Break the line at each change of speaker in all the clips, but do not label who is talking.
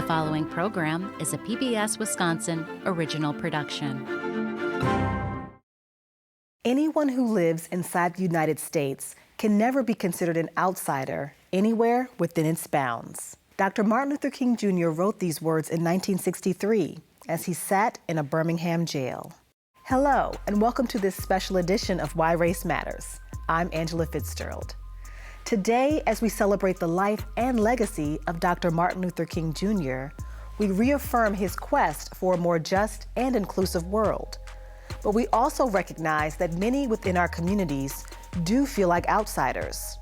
following program is a PBS Wisconsin original production.
Anyone who lives inside the United States can never be considered an outsider anywhere within its bounds. Dr. Martin Luther King Jr. wrote these words in 1963 as he sat in a Birmingham jail. Hello, and welcome to this special edition of Why Race Matters. I'm Angela Fitzgerald. Today, as we celebrate the life and legacy of Dr. Martin Luther King Jr., we reaffirm his quest for a more just and inclusive world. But we also recognize that many within our communities do feel like outsiders.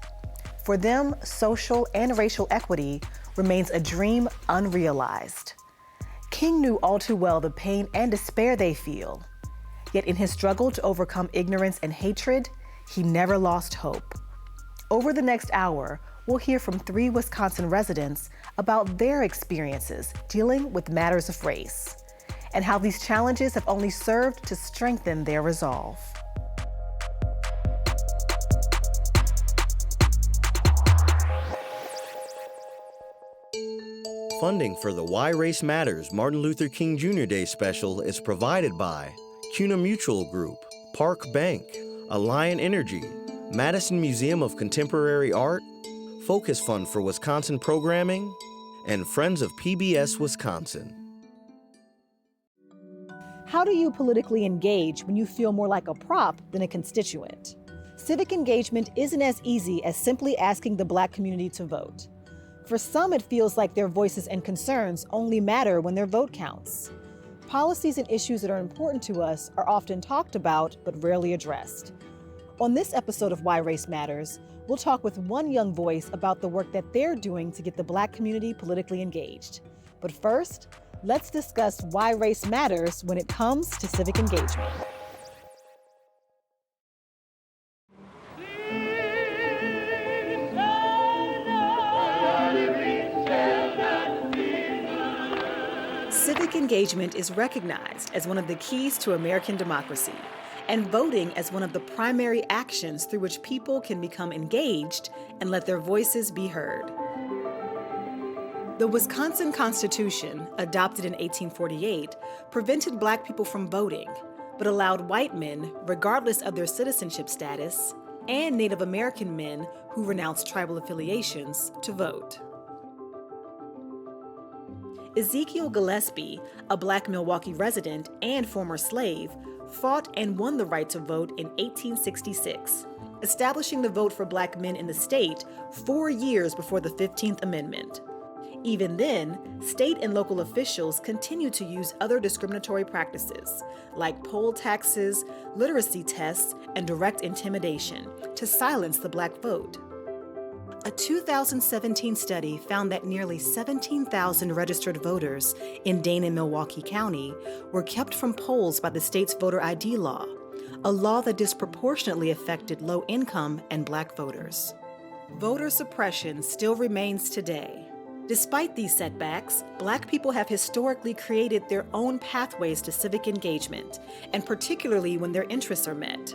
For them, social and racial equity remains a dream unrealized. King knew all too well the pain and despair they feel. Yet in his struggle to overcome ignorance and hatred, he never lost hope. Over the next hour, we'll hear from 3 Wisconsin residents about their experiences dealing with matters of race and how these challenges have only served to strengthen their resolve.
Funding for the Why Race Matters Martin Luther King Jr. Day special is provided by CUNA Mutual Group, Park Bank, Alliant Energy, Madison Museum of Contemporary Art, Focus Fund for Wisconsin Programming, and Friends of PBS Wisconsin.
How do you politically engage when you feel more like a prop than a constituent? Civic engagement isn't as easy as simply asking the Black community to vote. For some, it feels like their voices and concerns only matter when their vote counts. Policies and issues that are important to us are often talked about but rarely addressed. On this episode of Why Race Matters, we'll talk with one young voice about the work that they're doing to get the Black community politically engaged. But first, let's discuss why race matters when it comes to civic engagement. Civic engagement is recognized as one of the keys to American democracy, and voting as one of the primary actions through which people can become engaged and let their voices be heard. The Wisconsin Constitution, adopted in 1848, prevented Black people from voting, but allowed white men, regardless of their citizenship status, and Native American men who renounced tribal affiliations, to vote. Ezekiel Gillespie, a Black Milwaukee resident and former slave, fought and won the right to vote in 1866, establishing the vote for Black men in the state 4 years before the 15th Amendment. Even then, state and local officials continued to use other discriminatory practices, like poll taxes, literacy tests, and direct intimidation, to silence the Black vote. A 2017 study found that nearly 17,000 registered voters in Dane and Milwaukee County were kept from polls by the state's voter ID law, a law that disproportionately affected low-income and Black voters. Voter suppression still remains today. Despite these setbacks, Black people have historically created their own pathways to civic engagement, and particularly when their interests are met.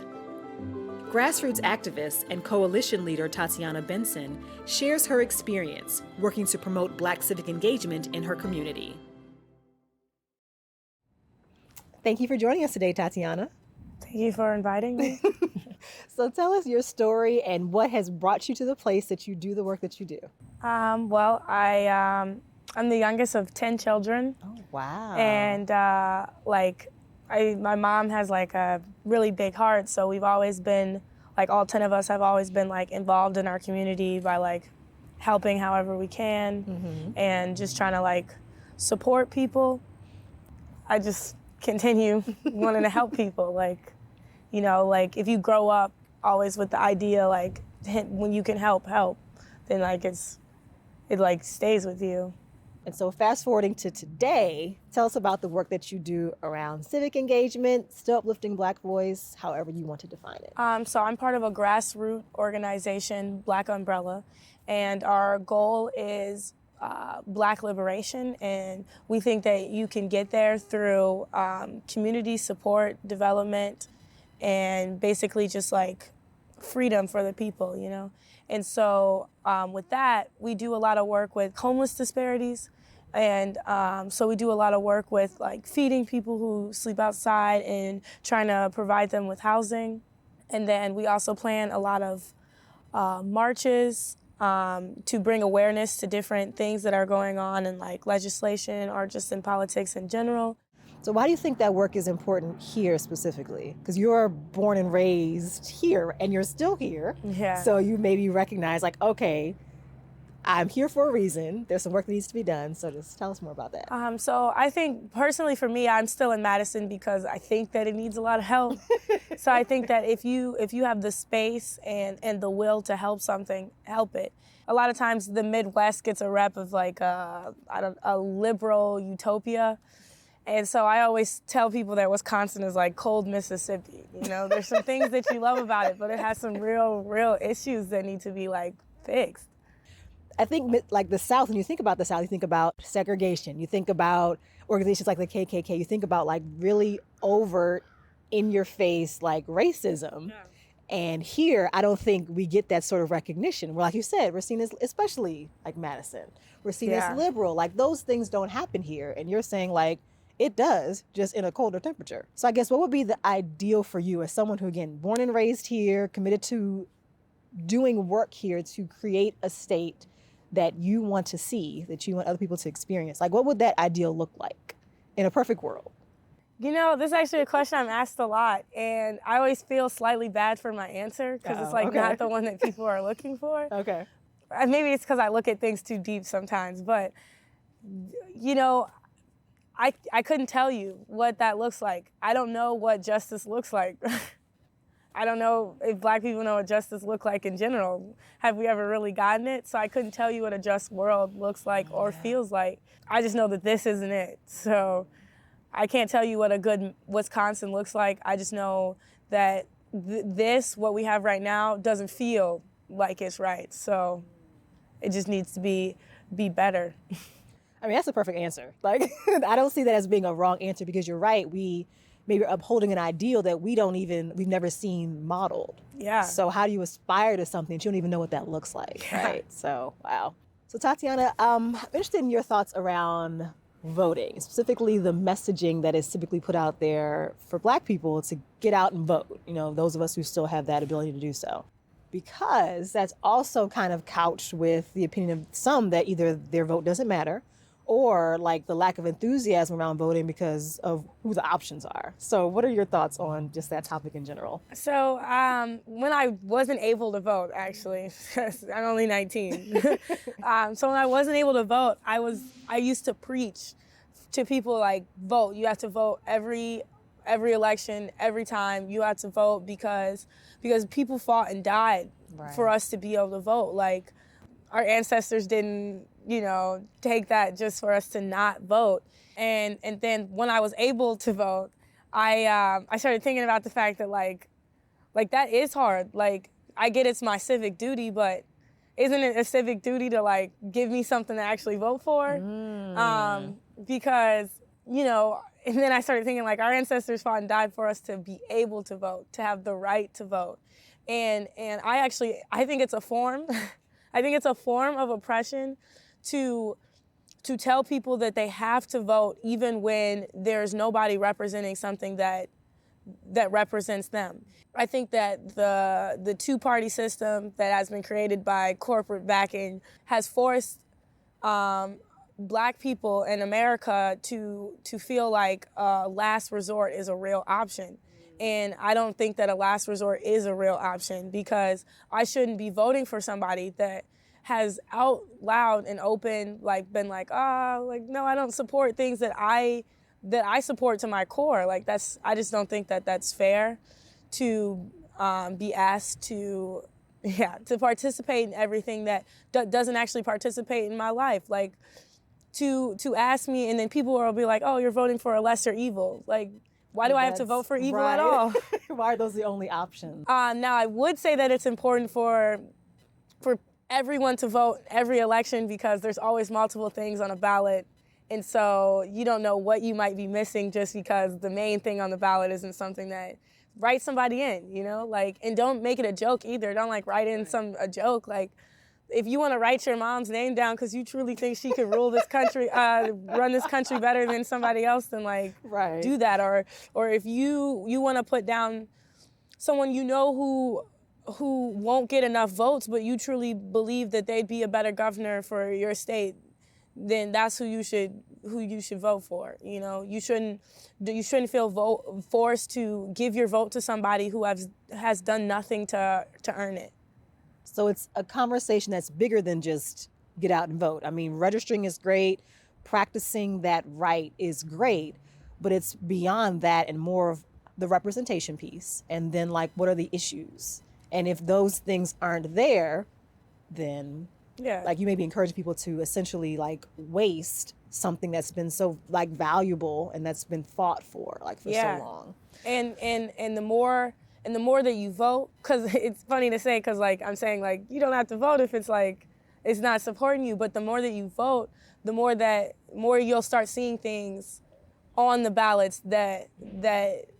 Grassroots activist and coalition leader Tatiana Benson shares her experience working to promote Black civic engagement in her community. Thank you for joining us today, Tatiana.
Thank you for inviting me.
So tell us your story and what has brought you to the place that you do the work that you do.
I'm the youngest of 10 children.
Oh, wow.
And my mom has like a really big heart, so we've always been, like all 10 of us have always been like involved in our community by like helping however we can and just trying to like support people. I just continue wanting to help people. Like, you know, like if you grow up always with the idea like when you can help, then like it like stays with you.
And so fast forwarding to today, tell us about the work that you do around civic engagement, still uplifting Black voice, however you want to define it.
So I'm part of a grassroots organization, Black Umbrella, and our goal is Black liberation, and we think that you can get there through community support, development, and basically just like freedom for the people, you know? And so with that, we do a lot of work with homeless disparities, And so we do a lot of work with like feeding people who sleep outside and trying to provide them with housing. And then we also plan a lot of marches to bring awareness to different things that are going on in like legislation or just in politics in general.
So why do you think that work is important here specifically? Because you're born and raised here and you're still here.
Yeah.
So you maybe recognize like, okay, I'm here for a reason. There's some work that needs to be done. So just tell us more about that.
So I think personally for me, I'm still in Madison because I think that it needs a lot of help. So I think that if you have the space and the will to help something, help it. A lot of times the Midwest gets a rep of like a liberal utopia. And so I always tell people that Wisconsin is like cold Mississippi. You know, there's some things that you love about it, but it has some real issues that need to be like fixed.
I think like the South, when you think about the South, you think about segregation, you think about organizations like the KKK, you think about like really overt, in your face, like racism. Yeah. And here, I don't think we get that sort of recognition. Well, like you said, we're seen as, especially like Madison, we're seen as liberal. Like those things don't happen here. And you're saying like, it does, just in a colder temperature. So I guess what would be the ideal for you as someone who, again, born and raised here, committed to doing work here to create a state that you want to see, that you want other people to experience? Like, what would that ideal look like in a perfect world?
You know, this is actually a question I'm asked a lot, and I always feel slightly bad for my answer because it's like not the one that people are looking for.
Okay.
Maybe it's because I look at things too deep sometimes, but, you know, I couldn't tell you what that looks like. I don't know what justice looks like. I don't know if Black people know what justice looks like in general. Have we ever really gotten it? So I couldn't tell you what a just world looks like or feels like. I just know that this isn't it. So I can't tell you what a good Wisconsin looks like. I just know that what we have right now, doesn't feel like it's right. So it just needs to be better.
I mean, that's a perfect answer. Like, I don't see that as being a wrong answer because you're right. We maybe are upholding an ideal that we've never seen modeled.
Yeah.
So how do you aspire to something that you don't even know what that looks like, right? So, wow. So Tatiana, I'm interested in your thoughts around voting, specifically the messaging that is typically put out there for Black people to get out and vote, you know, those of us who still have that ability to do so. Because that's also kind of couched with the opinion of some that either their vote doesn't matter or like the lack of enthusiasm around voting because of who the options are. So what are your thoughts on just that topic in general?
So when I wasn't able to vote, actually, I'm only 19. So when I wasn't able to vote, I used to preach to people like, vote. You have to vote every election, every time. You have to vote because people fought and died for us to be able to vote. Like our ancestors didn't, you know, take that just for us to not vote. And then when I was able to vote, I started thinking about the fact that like that is hard. Like I get it's my civic duty, but isn't it a civic duty to like give me something to actually vote for? Because, you know, and then I started thinking like our ancestors fought and died for us to be able to vote, to have the right to vote. And I think it's a form. I think it's a form of oppression to tell people that they have to vote even when there's nobody representing something that represents them. I think that the two-party system that has been created by corporate backing has forced Black people in America to feel like last resort is a real option. And I don't think that a last resort is a real option because I shouldn't be voting for somebody that has out loud and open, like been like, no, I don't support things that I support to my core. Like I just don't think that that's fair to be asked to participate in everything that doesn't actually participate in my life. Like to ask me and then people will be like, oh, you're voting for a lesser evil. Like, why do I have to vote for evil at all?
Why are those the only options?
Now, I would say that it's important for everyone to vote every election because there's always multiple things on a ballot. And so you don't know what you might be missing just because the main thing on the ballot isn't something that write somebody in, you know? Like, and don't make it a joke either. Don't like write in a joke. Like, if you want to write your mom's name down because you truly think she could rule this country, run this country better than somebody else, then like
Right.
do that. Or if you want to put down someone you know who won't get enough votes, but you truly believe that they'd be a better governor for your state, then that's who you should vote for. You know, you shouldn't feel forced to give your vote to somebody who has done nothing to earn it.
So it's a conversation that's bigger than just get out and vote. I mean, registering is great, practicing that right is great, but it's beyond that and more of the representation piece. And then like, what are the issues? And if those things aren't there, then
Yeah.
like you may be encouraging people to essentially like waste something that's been so like valuable and that's been fought for like for
Yeah.
so long.
And the more that you vote, because it's funny to say, because like I'm saying, like you don't have to vote if it's like it's not supporting you, but the more that you vote, the more you'll start seeing things on the ballots that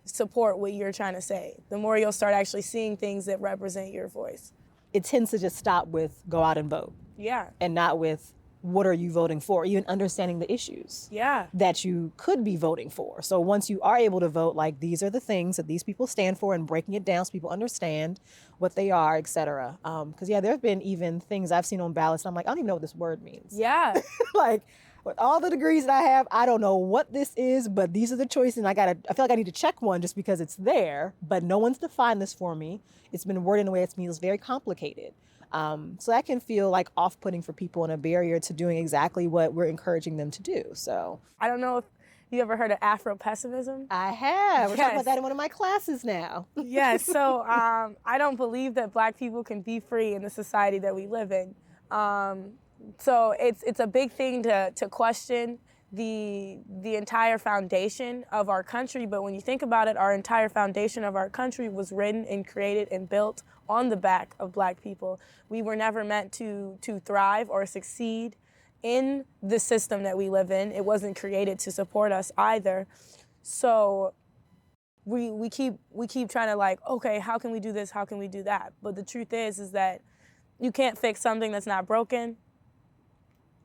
support what you're trying to say. The more you'll start actually seeing things that represent your voice.
It tends to just stop with go out and vote
Yeah.
and not with what are you voting for, even understanding the issues
Yeah.
that you could be voting for. So once you are able to vote, like these are the things that these people stand for and breaking it down so people understand what they are, et cetera. Because there have been even things I've seen on ballots, and I'm like, I don't even know what this word means.
Yeah.
Like with all the degrees that I have, I don't know what this is, but these are the choices. And I feel like I need to check one just because it's there, but no one's defined this for me. It's been worded in a way that feels very complicated. So that can feel like off-putting for people and a barrier to doing exactly what we're encouraging them to do. So
I don't know if you ever heard of Afro-pessimism.
I have. We're talking
Yes.
about that in one of my classes now.
Yes, so I don't believe that Black people can be free in the society that we live in. So it's a big thing to question the entire foundation of our country. But when you think about it, our entire foundation of our country was written and created and built on the back of Black people. We were never meant to thrive or succeed in the system that we live in. It wasn't created to support us either. So we keep trying to like, okay, how can we do this? How can we do that? But the truth is that you can't fix something that's not broken.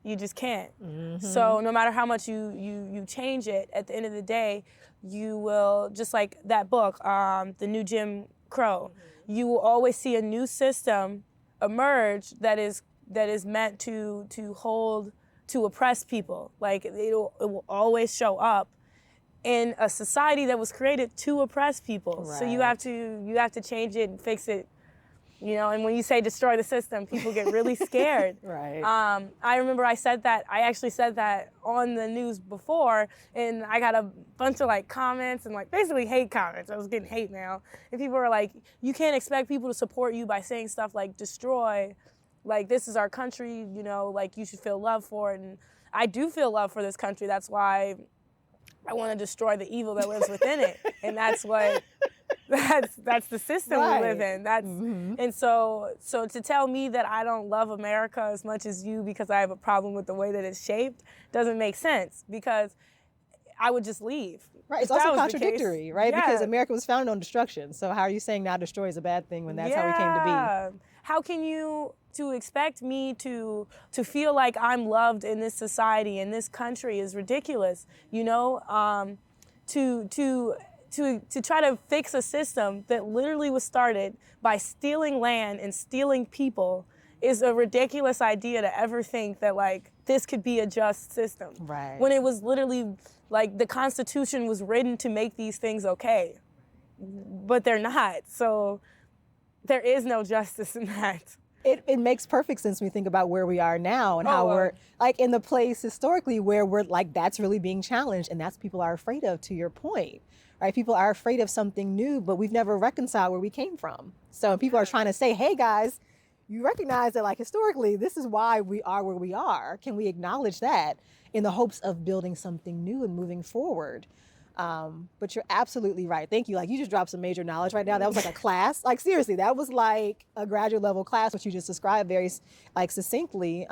You just can't.
Mm-hmm.
So no matter how much you change it, at the end of the day, you will, just like that book, The New Jim Crow, you will always see a new system emerge that is meant to oppress people. Like it will always show up in a society that was created to oppress people. So you have to change it and fix it. You know, and when you say destroy the system, people get really scared.
Right.
I remember I actually said that on the news before, and I got a bunch of like comments and like basically hate comments. I was getting hate mail. And people were like, you can't expect people to support you by saying stuff like destroy, like this is our country, you know, like you should feel love for it. And I do feel love for this country. That's why I want to destroy the evil that lives within it. And that's the system we live in. And so to tell me that I don't love America as much as you because I have a problem with the way that it's shaped doesn't make sense, because I would just leave.
Right. It's
If that
also
was the
contradictory,
case.
right?
Yeah.
Because America was founded on destruction. So how are you saying now destroy is a bad thing when that's how we came to be?
How can you expect me to feel like I'm loved in this society, in this country, is ridiculous. You know, to try to fix a system that literally was started by stealing land and stealing people is a ridiculous idea to ever think that like this could be a just system.
Right.
When it was literally like the Constitution was written to make these things okay, but they're not. So there is no justice in that.
It makes perfect sense when we think about where we are now and how we're like in the place historically where we're like that's really being challenged, and that's what people are afraid of, to your point. Right? People are afraid of something new, but we've never reconciled where we came from. So people are trying to say, hey guys, you recognize that like historically this is why we are where we are. Can we acknowledge that in the hopes of building something new and moving forward? But you're absolutely right. Thank you. Like you just dropped some major knowledge right now. That was like a class. Like seriously, that was like a graduate level class, which you just described very like succinctly,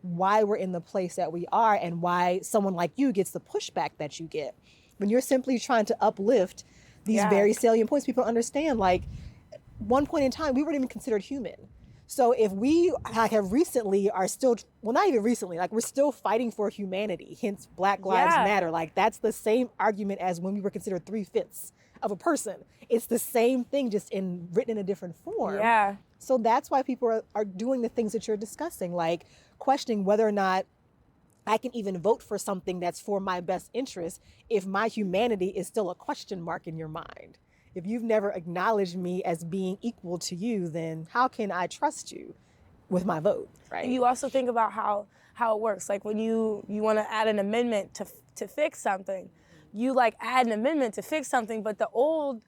why we're in the place that we are and why someone like you gets the pushback that you get. When you're simply trying to uplift these very salient points, people don't understand. Like one point in time, we weren't even considered human. So if we have recently are still, well, not even recently, like we're still fighting for humanity, hence Black Lives Matter. Like that's the same argument as when we were considered 3/5 of a person. It's the same thing, just written in a different form.
Yeah.
So that's why people are doing the things that you're discussing, like questioning whether or not I can even vote for something that's for my best interest if my humanity is still a question mark in your mind. If you've never acknowledged me as being equal to you, then how can I trust you with my vote, right?
You also think about how it works. Like when you want to add an amendment to fix something, you like add an amendment to fix something, but the old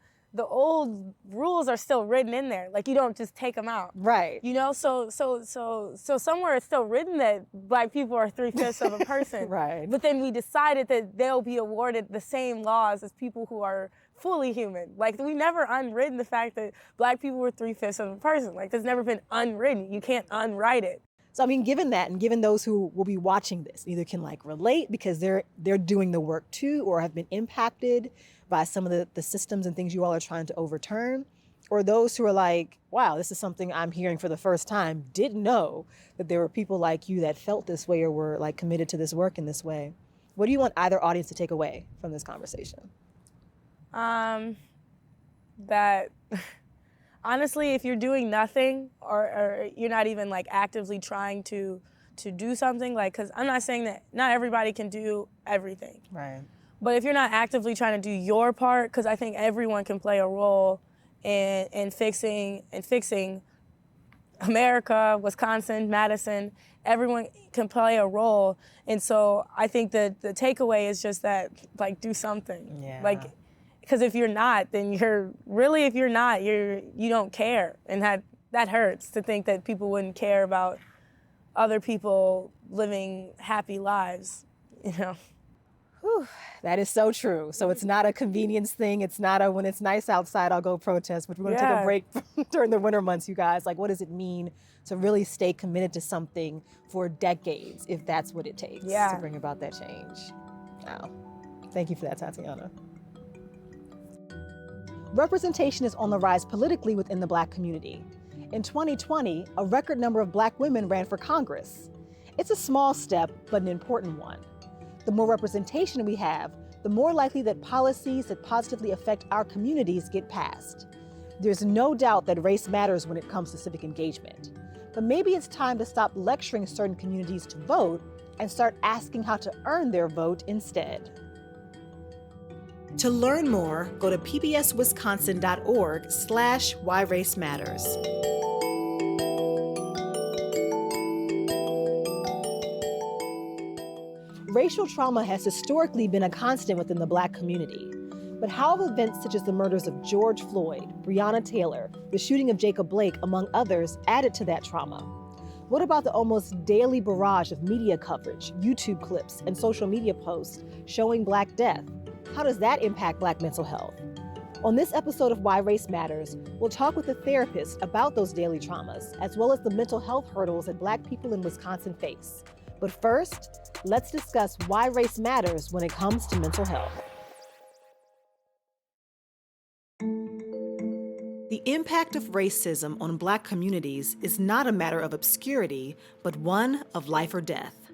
rules are still written in there. Like you don't just take them out.
Right.
You know, so somewhere it's still written that Black people are 3/5 of a person.
Right.
But then we decided that they'll be awarded the same laws as people who are fully human. Like we never unwritten the fact that Black people were 3/5 of a person. Like that's never been unwritten. You can't unwrite it.
So I mean, given that, and given those who will be watching this, either can like relate because they're doing the work too, or have been impacted by some of the systems and things you all are trying to overturn, or those who are like, wow, this is something I'm hearing for the first time, didn't know that there were people like you that felt this way or were like committed to this work in this way. What do you want either audience to take away from this conversation?
That honestly, if you're doing nothing or you're not even like actively trying to do something, like, because I'm not saying that not everybody can do everything.
Right.
But if you're not actively trying to do your part, because I think everyone can play a role in fixing America, Wisconsin, Madison, everyone can play a role. And so I think that the takeaway is just that, like, do something.
Yeah.
Like, because if you're not, then you don't care. And that hurts to think that people wouldn't care about other people living happy lives, you know.
Whew, that is so true. So it's not a convenience thing. It's not a when it's nice outside, I'll go protest, but we're going to take a break during the winter months, you guys. Like, what does it mean to really stay committed to something for decades, if that's what it takes to bring about that change? Wow. Thank you for that, Tatiana. Representation is on the rise politically within the Black community. In 2020, a record number of Black women ran for Congress. It's a small step, but an important one. The more representation we have, the more likely that policies that positively affect our communities get passed. There's no doubt that race matters when it comes to civic engagement. But maybe it's time to stop lecturing certain communities to vote and start asking how to earn their vote instead.
To learn more, go to pbswisconsin.org/whyRaceMatters.
Racial trauma has historically been a constant within the Black community. But how have events such as the murders of George Floyd, Breonna Taylor, the shooting of Jacob Blake, among others, added to that trauma? What about the almost daily barrage of media coverage, YouTube clips, and social media posts showing Black death? How does that impact Black mental health? On this episode of Why Race Matters, we'll talk with a therapist about those daily traumas, as well as the mental health hurdles that Black people in Wisconsin face. But first, let's discuss why race matters when it comes to mental health.
The impact of racism on Black communities is not a matter of obscurity, but one of life or death.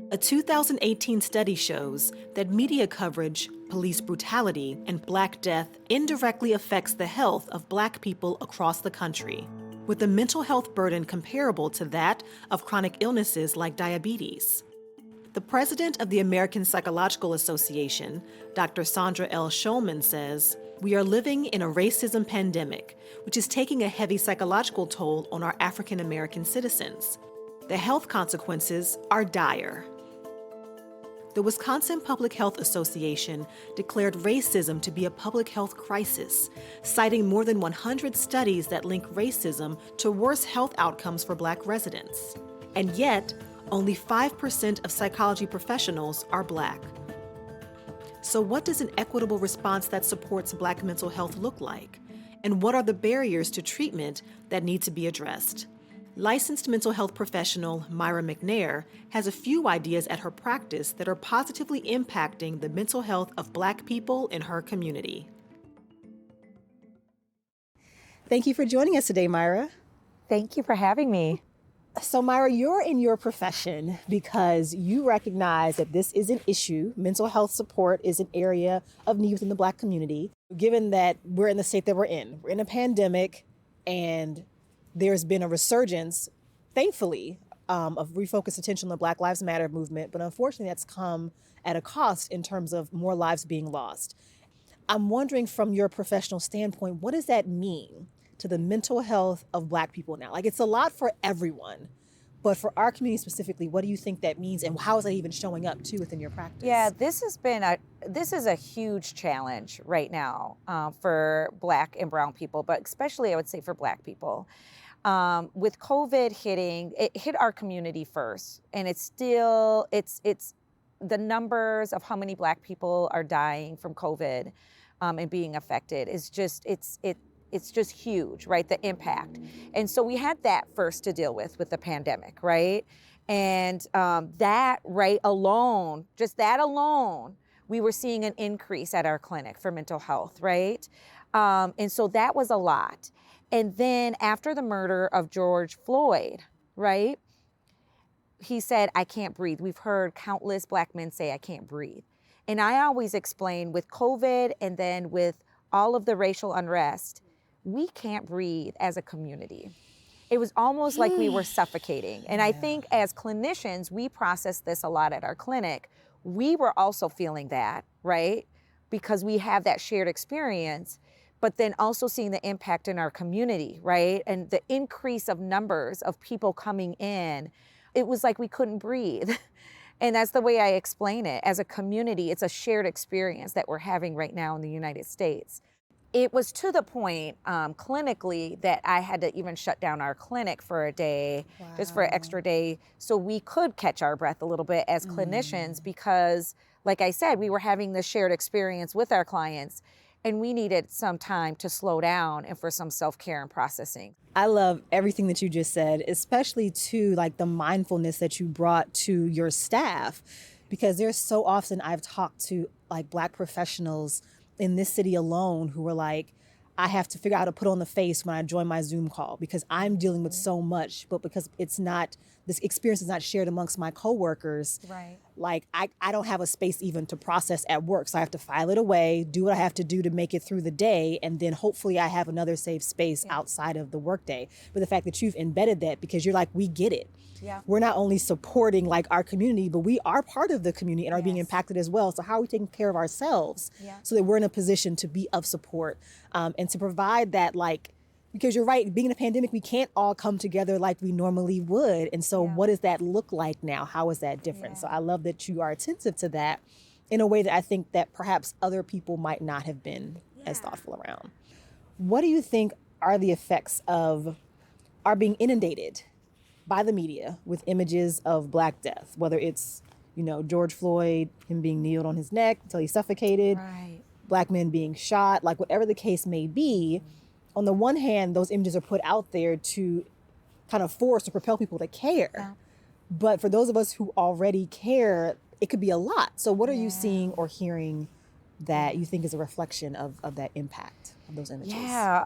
A 2018 study shows that media coverage, police brutality, and Black death indirectly affects the health of Black people across the country, with a mental health burden comparable to that of chronic illnesses like diabetes. The president of the American Psychological Association, Dr. Sandra L. Schulman, says, "We are living in a racism pandemic, which is taking a heavy psychological toll on our African American citizens. The health consequences are dire." The Wisconsin Public Health Association declared racism to be a public health crisis, citing more than 100 studies that link racism to worse health outcomes for Black residents. And yet, only 5% of psychology professionals are Black. So what does an equitable response that supports Black mental health look like? And what are the barriers to treatment that need to be addressed? Licensed mental health professional Myra McNair has a few ideas at her practice that are positively impacting the mental health of Black people in her community.
Thank you for joining us today, Myra.
Thank you for having me.
So, Myra, you're in your profession because you recognize that this is an issue. Mental health support is an area of need within the Black community. Given that we're in the state that we're in a pandemic, and there's been a resurgence, thankfully, of refocused attention on the Black Lives Matter movement. But unfortunately, that's come at a cost in terms of more lives being lost. I'm wondering, from your professional standpoint, what does that mean to the mental health of Black people now? Like, it's a lot for everyone, but for our community specifically, what do you think that means, and how is that even showing up too within your practice?
Yeah, this is a huge challenge right now for Black and brown people, but especially I would say for Black people. With COVID hitting, it hit our community first, and it's the numbers of how many Black people are dying from COVID and being affected is just it's just huge, right? The impact. And so we had that first to deal with the pandemic, right? And that alone, we were seeing an increase at our clinic for mental health, right? And so that was a lot. And then after the murder of George Floyd, right? He said, I can't breathe. We've heard countless Black men say, I can't breathe. And I always explain, with COVID and then with all of the racial unrest, we can't breathe as a community. It was almost like we were suffocating. And I think as clinicians, we process this a lot at our clinic. We were also feeling that, right? Because we have that shared experience, but then also seeing the impact in our community, right? And the increase of numbers of people coming in, it was like we couldn't breathe. And that's the way I explain it. As a community, it's a shared experience that we're having right now in the United States. It was to the point clinically that I had to even shut down our clinic for a day, just for an extra day, so we could catch our breath a little bit as clinicians, because, like I said, we were having this shared experience with our clients, and we needed some time to slow down and for some self-care and processing.
I love everything that you just said, especially to like the mindfulness that you brought to your staff, because there's so often I've talked to like Black professionals in this city alone who were like, I have to figure out how to put on the face when I join my Zoom call because I'm dealing with so much, but because this experience is not shared amongst my coworkers,
Right.
like I don't have a space even to process at work. So I have to file it away, do what I have to do to make it through the day, and then hopefully I have another safe space outside of the workday. But the fact that you've embedded that, because you're like, we get it.
Yeah.
We're not only supporting like our community, but we are part of the community and are being impacted as well. So how are we taking care of ourselves so that we're in a position to be of support and to provide that, like, because you're right, being in a pandemic, we can't all come together like we normally would. And so what does that look like now? How is that different? So I love that you are attentive to that in a way that I think that perhaps other people might not have been as thoughtful around. What do you think are the effects of our being inundated by the media with images of Black death, whether it's, George Floyd, him being kneeled on his neck until he suffocated,
Right.
Black men being shot, like whatever the case may be. On the one hand, those images are put out there to kind of force or propel people to care.
Yeah.
But for those of us who already care, it could be a lot. So what are you seeing or hearing that you think is a reflection of that impact of those images?
Yeah,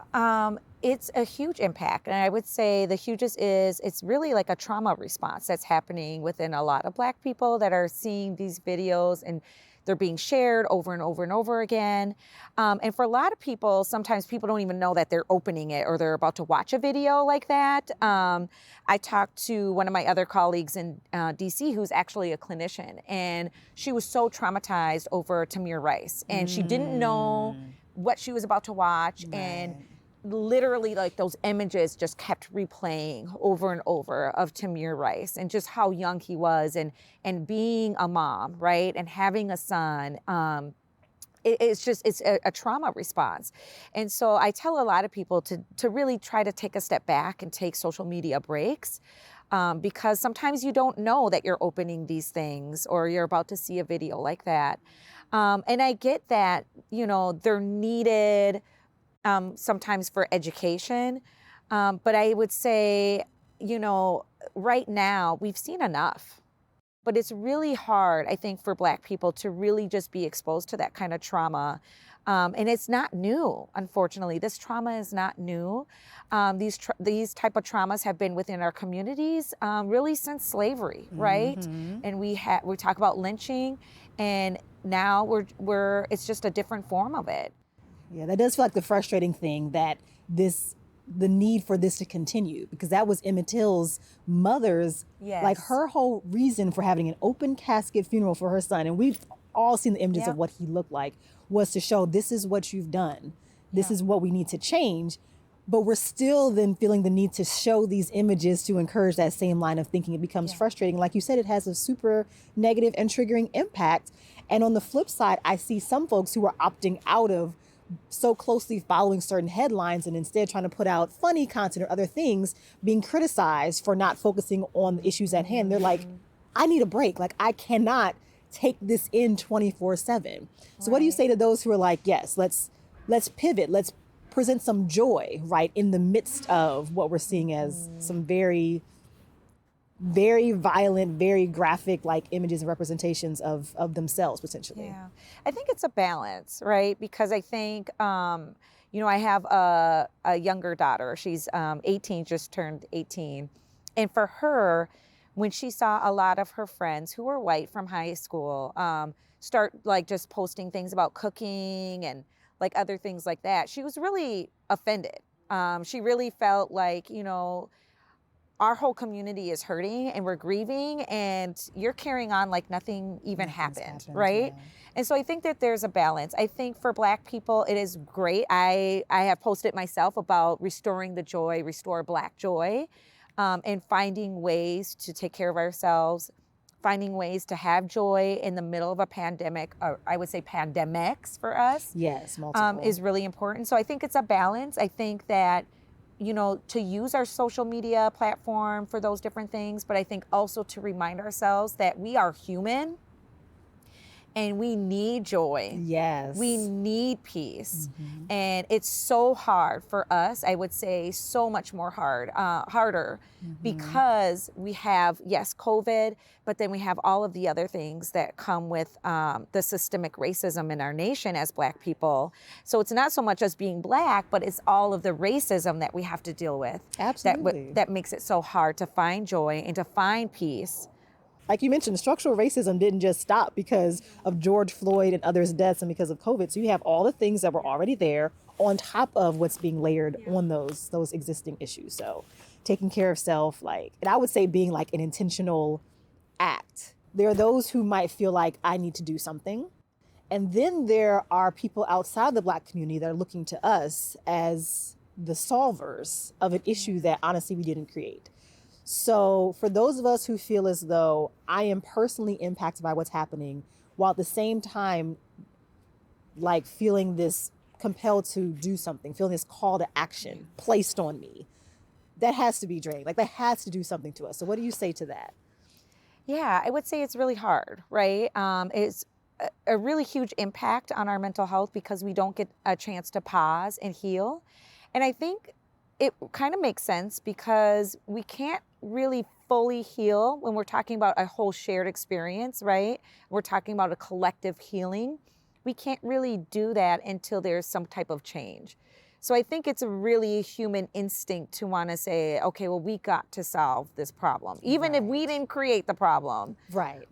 it's a huge impact. And I would say the hugest is it's really like a trauma response that's happening within a lot of Black people that are seeing these videos, and they're being shared over and over and over again. And for a lot of people, sometimes people don't even know that they're opening it or they're about to watch a video like that. I talked to one of my other colleagues in DC who's actually a clinician, and she was so traumatized over Tamir Rice, and she didn't know what she was about to watch. And literally, like, those images just kept replaying over and over of Tamir Rice and just how young he was, and being a mom, right, and having a son. It's a trauma response. And so I tell a lot of people to really try to take a step back and take social media breaks, because sometimes you don't know that you're opening these things or you're about to see a video like that. And I get that, they're needed sometimes for education. But I would say, right now we've seen enough. But it's really hard, I think, for Black people to really just be exposed to that kind of trauma And it's not new, unfortunately. This trauma is not new. These type of traumas have been within our communities really since slavery, right? And we talk about lynching, and now it's just a different form of it.
Yeah, that does feel like the frustrating thing, that the need for this to continue, because that was Emmett Till's mother's, like her whole reason for having an open casket funeral for her son. And we've all seen the images of what he looked like, was to show this is what you've done. This is what we need to change. But we're still then feeling the need to show these images to encourage that same line of thinking. It becomes frustrating. Like you said, it has a super negative and triggering impact. And on the flip side, I see some folks who are opting out of so closely following certain headlines and instead trying to put out funny content or other things, being criticized for not focusing on the issues at hand. They're like, I need a break. Like, I cannot take this in 24/7. So what do you say to those who are like, yes, let's pivot, let's present some joy, right, in the midst of what we're seeing as some very, very violent, very graphic, like, images and representations of themselves, potentially?
Yeah, I think it's a balance, right? Because I think, I have a younger daughter. She's 18, just turned 18. And for her, when she saw a lot of her friends who were white from high school start, like, just posting things about cooking and, like, other things like that, she was really offended. She really felt like, our whole community is hurting and we're grieving, and you're carrying on like nothing even happened, right? Yeah. And so I think that there's a balance. I think for Black people, it is great. I have posted myself about restoring the joy, restore Black joy, and finding ways to take care of ourselves, finding ways to have joy in the middle of a pandemic, or I would say pandemics for us.
Yes, multiple.
Is really important. So I think it's a balance. I think that, to use our social media platform for those different things, but I think also to remind ourselves that we are human and we need joy.
Yes.
We need peace. And it's so hard for us, I would say so much more harder because we have, yes, COVID, but then we have all of the other things that come with the systemic racism in our nation as Black people. So it's not so much as being Black, but it's all of the racism that we have to deal with.
Absolutely.
That makes it so hard to find joy and to find peace.
Like you mentioned, structural racism didn't just stop because of George Floyd and others' deaths and because of COVID. So you have all the things that were already there on top of what's being layered on those existing issues. So taking care of self, and I would say being like an intentional act. There are those who might feel like I need to do something. And then there are people outside the Black community that are looking to us as the solvers of an issue that honestly we didn't create. So for those of us who feel as though I am personally impacted by what's happening, while at the same time, like, feeling this compelled to do something, feeling this call to action placed on me, that has to be draining. Like, that has to do something to us. So what do you say to that?
Yeah, I would say it's really hard, right? It's a really huge impact on our mental health because we don't get a chance to pause and heal. And I think it kind of makes sense because we can't really fully heal when we're talking about a whole shared experience, right? We're talking about a collective healing. We can't really do that until there's some type of change. So I think it's a really human instinct to want to say, okay, well, we got to solve this problem. Even if we didn't create the problem,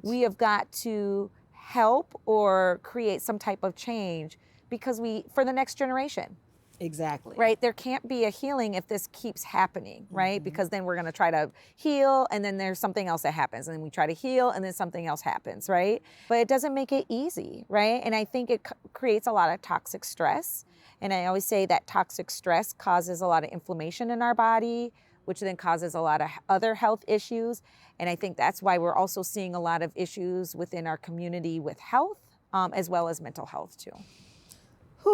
we have got to help or create some type of change because for the next generation.
Exactly.
Right? There can't be a healing if this keeps happening, right? Because then we're going to try to heal and then there's something else that happens. And then we try to heal and then something else happens, right? But it doesn't make it easy, right? And I think it creates a lot of toxic stress. And I always say that toxic stress causes a lot of inflammation in our body, which then causes a lot of other health issues. And I think that's why we're also seeing a lot of issues within our community with health, as well as mental health too.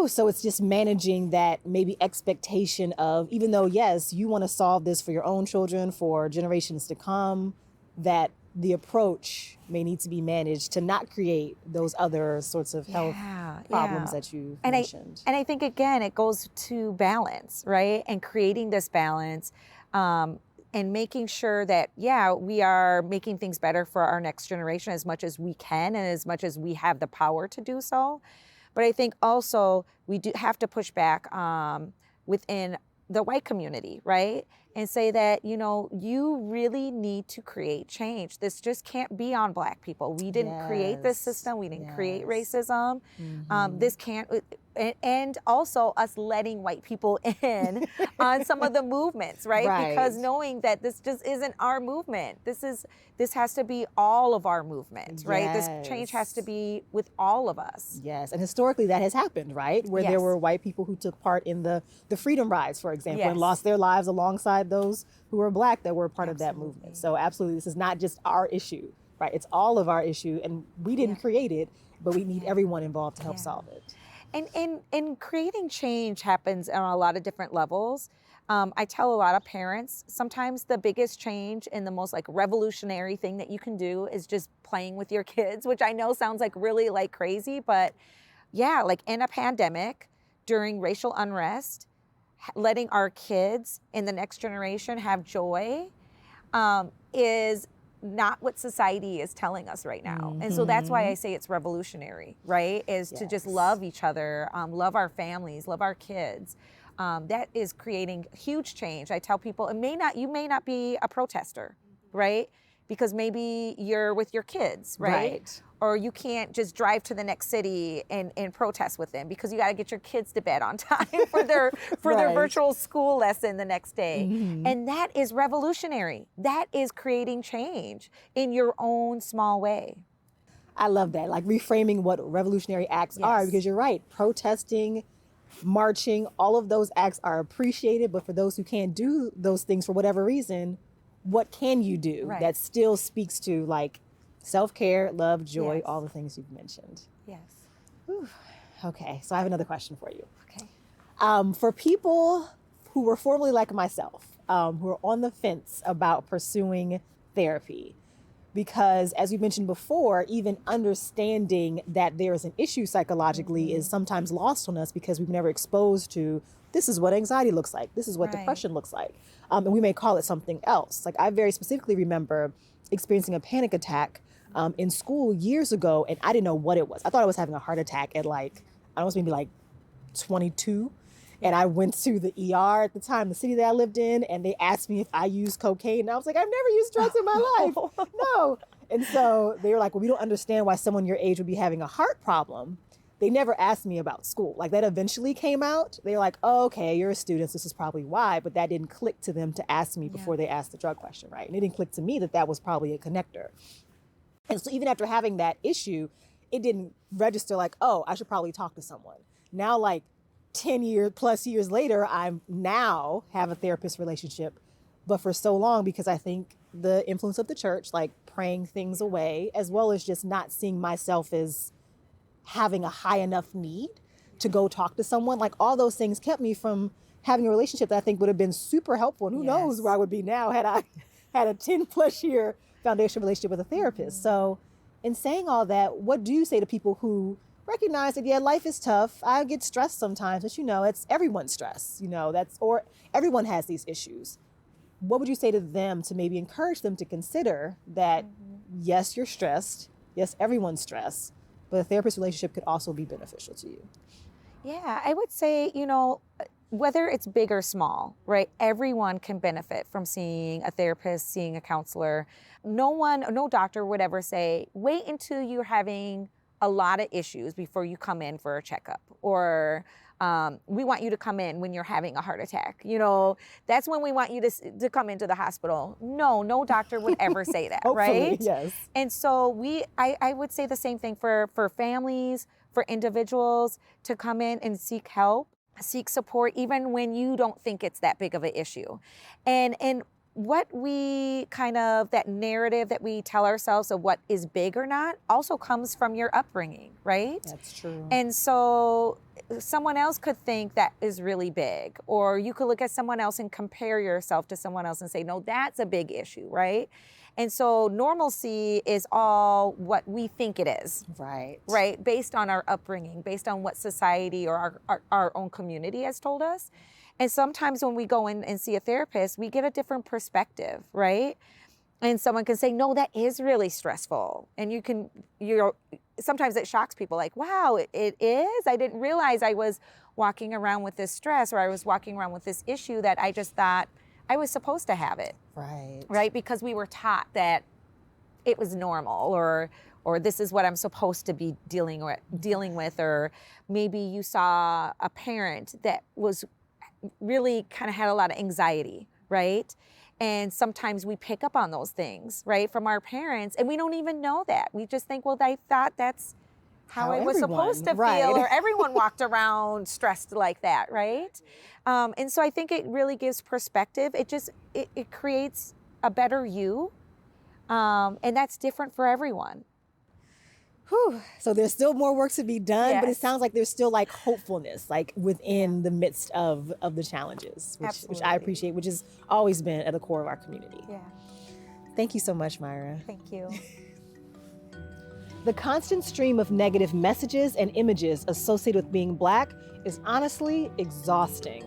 So it's just managing that maybe expectation of, even though, yes, you want to solve this for your own children, for generations to come, that the approach may need to be managed to not create those other sorts of health problems that you mentioned.
And I think, again, it goes to balance, right? And creating this balance and making sure that, we are making things better for our next generation as much as we can and as much as we have the power to do so. But I think also we do have to push back within the white community, right? And say that, you really need to create change. This just can't be on Black people. We didn't create this system. We didn't create racism. This can't, and also us letting white people in on some of the movements, right? Because knowing that this just isn't our movement. This has to be all of our movement, right? This change has to be with all of us.
Yes, and historically that has happened, right? Where there were white people who took part in the freedom rides, for example, and lost their lives alongside those who were Black that were part of that movement. So absolutely, this is not just our issue, right? It's all of our issue, and we didn't create it, but we need everyone involved to help solve it.
And creating change happens on a lot of different levels. I tell a lot of parents, sometimes the biggest change and the most revolutionary thing that you can do is just playing with your kids, which I know sounds really crazy, but in a pandemic, during racial unrest, letting our kids in the next generation have joy is not what society is telling us right now. And so that's why I say it's revolutionary, right? Is to just love each other, love our families, love our kids. That is creating huge change. I tell people, you may not be a protester, right? Because maybe you're with your kids, right? Or you can't just drive to the next city and protest with them because you got to get your kids to bed on time for their virtual school lesson the next day. And that is revolutionary. That is creating change in your own small way.
I love that, reframing what revolutionary acts are, because you're right, protesting, marching, all of those acts are appreciated, but for those who can't do those things for whatever reason, what can you do that still speaks to self-care, love, joy, all the things you've mentioned?
Yes.
Whew. Okay, so I have another question for you.
Okay.
For people who were formerly like myself, who are on the fence about pursuing therapy, because as we mentioned before, even understanding that there is an issue psychologically is sometimes lost on us because we've never exposed to, this is what anxiety looks like, this is what depression looks like. And we may call it something else. I very specifically remember experiencing a panic attack in school years ago, and I didn't know what it was. I thought I was having a heart attack at I was maybe 22. And I went to the ER at the time, the city that I lived in, and they asked me if I used cocaine. And I was like, I've never used drugs in my life. No. And so they were like, well, we don't understand why someone your age would be having a heart problem. They never asked me about school. That eventually came out. They were like, oh, okay, you're a student, so this is probably why. But that didn't click to them to ask me before they asked the drug question, right? And it didn't click to me that was probably a connector. And so even after having that issue, it didn't register oh, I should probably talk to someone. Now, 10 plus years later, I'm now have a therapist relationship, but for so long, because I think the influence of the church, praying things away, as well as just not seeing myself as having a high enough need to go talk to someone, all those things kept me from having a relationship that I think would have been super helpful. And who knows where I would be now had I had a 10 plus year foundational relationship with a therapist. So in saying all that, what do you say to people who recognize that, life is tough. I get stressed sometimes, but it's everyone's stress, or everyone has these issues. What would you say to them to maybe encourage them to consider that, yes, you're stressed. Yes, everyone's stressed, but a therapist relationship could also be beneficial to you?
Yeah, I would say, whether it's big or small, right? Everyone can benefit from seeing a therapist, seeing a counselor. No doctor would ever say, wait until you're having a lot of issues before you come in for a checkup, or we want you to come in when you're having a heart attack. That's when we want you to come into the hospital. No doctor would ever say that, right?
Yes.
And so I would say the same thing for families, for individuals to come in and seek help, seek support, even when you don't think it's that big of an issue. And what that narrative that we tell ourselves of what is big or not also comes from your upbringing, right?
That's true.
And so someone else could think that is really big, or you could look at someone else and compare yourself to someone else and say, no, that's a big issue, right? And so normalcy is all what we think it is.
Right.
Right? Based on our upbringing, based on what society or our own community has told us. And sometimes when we go in and see a therapist, we get a different perspective, right? And someone can say, no, that is really stressful. And sometimes it shocks people like, wow, it is? I didn't realize I was walking around with this stress, or I was walking around with this issue that I just thought I was supposed to have it. Right? Because we were taught that it was normal, or this is what I'm supposed to be dealing with, or maybe you saw a parent that was really kind of had a lot of anxiety, right? And sometimes we pick up on those things, right, from our parents, and we don't even know that. We just think, well, I thought that's how I was supposed to feel, or everyone walked around stressed like that, right? And so I think it really gives perspective. It creates a better you, and that's different for everyone.
Whew. So there's still more work to be done, but it
Yes.
sounds like there's still like hopefulness, like within the midst of the challenges, which I
Absolutely.
appreciate, which has always been at the core of our community.
Yeah,
Thank you so much, Myra.
thank you.
The constant stream of negative messages and images associated with being Black is honestly exhausting.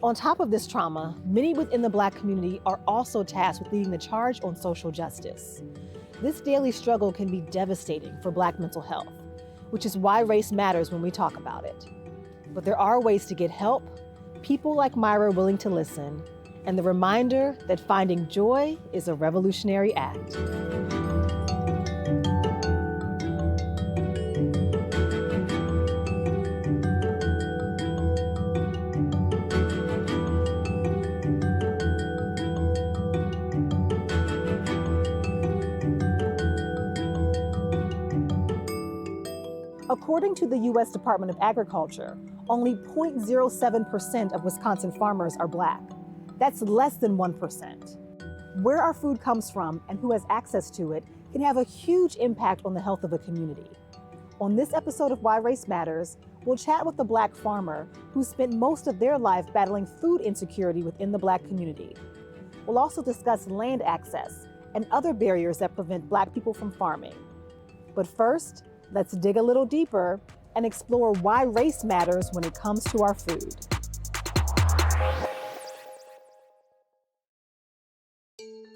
On top of this trauma, many within the Black community are also tasked with leading the charge on social justice. This daily struggle can be devastating for Black mental health, which is why race matters when we talk about it. But there are ways to get help, people like Myra willing to listen, and the reminder that finding joy is a revolutionary act. According to the U.S. Department of Agriculture, only 0.07% of Wisconsin farmers are Black. That's less than 1%. Where our food comes from and who has access to it can have a huge impact on the health of a community. On this episode of Why Race Matters, we'll chat with a Black farmer who spent most of their life battling food insecurity within the Black community. We'll also discuss land access and other barriers that prevent Black people from farming. But first, let's dig a little deeper and explore why race matters when it comes to our food.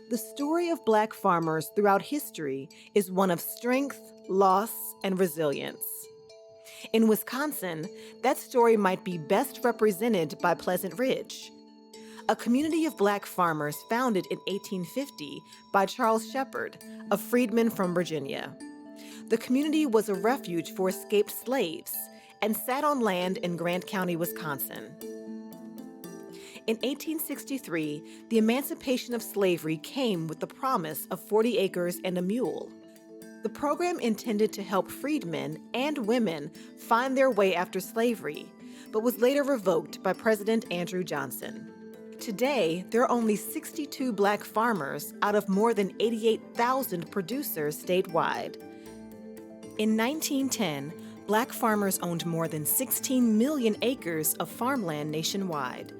The story of Black farmers throughout history is one of strength, loss, and resilience. In Wisconsin, that story might be best represented by Pleasant Ridge, a community of Black farmers founded in 1850 by Charles Shepherd, a freedman from Virginia. The community was a refuge for escaped slaves and sat on land in Grant County, Wisconsin. In 1863, the emancipation of slavery came with the promise of 40 acres and a mule. The program intended to help freedmen and women find their way after slavery, but was later revoked by President Andrew Johnson. Today, there are only 62 Black farmers out of more than 88,000 producers statewide. In 1910, Black farmers owned more than 16 million acres of farmland nationwide.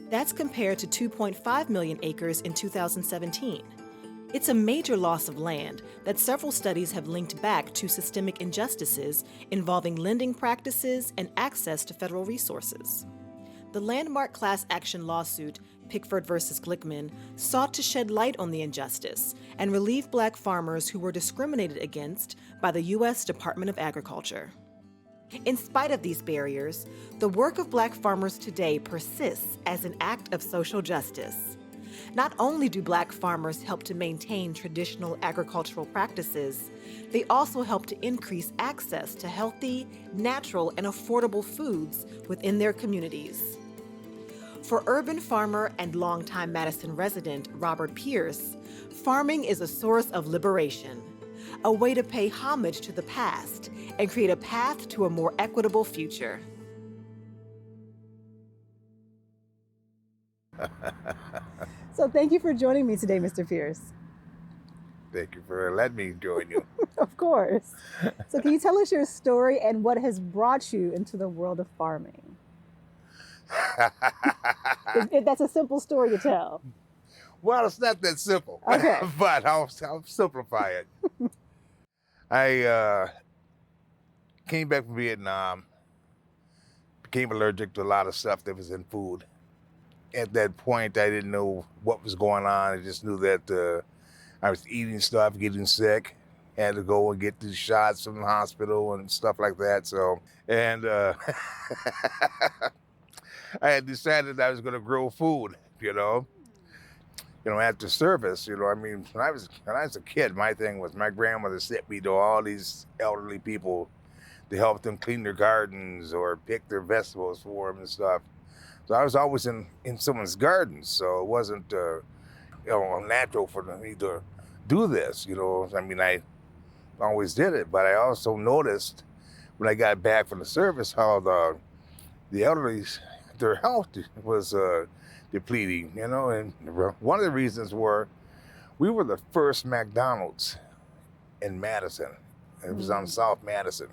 That's compared to 2.5 million acres in 2017. It's a major loss of land that several studies have linked back to systemic injustices involving lending practices and access to federal resources. The landmark class action lawsuit, Pickford versus Glickman, sought to shed light on the injustice and relieve Black farmers who were discriminated against by the U.S. Department of Agriculture. In spite of these barriers, the work of Black farmers today persists as an act of social justice. Not only do Black farmers help to maintain traditional agricultural practices, they also help to increase access to healthy, natural, and affordable foods within their communities. For urban farmer and longtime Madison resident Robert Pierce, farming is a source of liberation, a way to pay homage to the past and create a path to a more equitable future. So thank you for joining me today, Mr. Pierce.
Thank you for letting me join you.
Of course. So can you tell us your story and what has brought you into the world of farming? If that's a simple story to tell.
Well, it's not that simple,
Okay.
but I'll simplify it. I came back from Vietnam, became allergic to a lot of stuff that was in food. At that point, I didn't know what was going on. I just knew that I was eating stuff, getting sick, had to go and get these shots from the hospital and stuff like that. So, and I had decided that I was going to grow food, after service, I mean, when I was a kid, my thing was my grandmother sent me to all these elderly people to help them clean their gardens or pick their vegetables for them and stuff. So I was always in someone's garden, so it wasn't, natural for me to do this, I mean, I always did it, but I also noticed when I got back from the service how the elderly, their health was depleting, and one of the reasons we were the first McDonald's in Madison. It was on South Madison.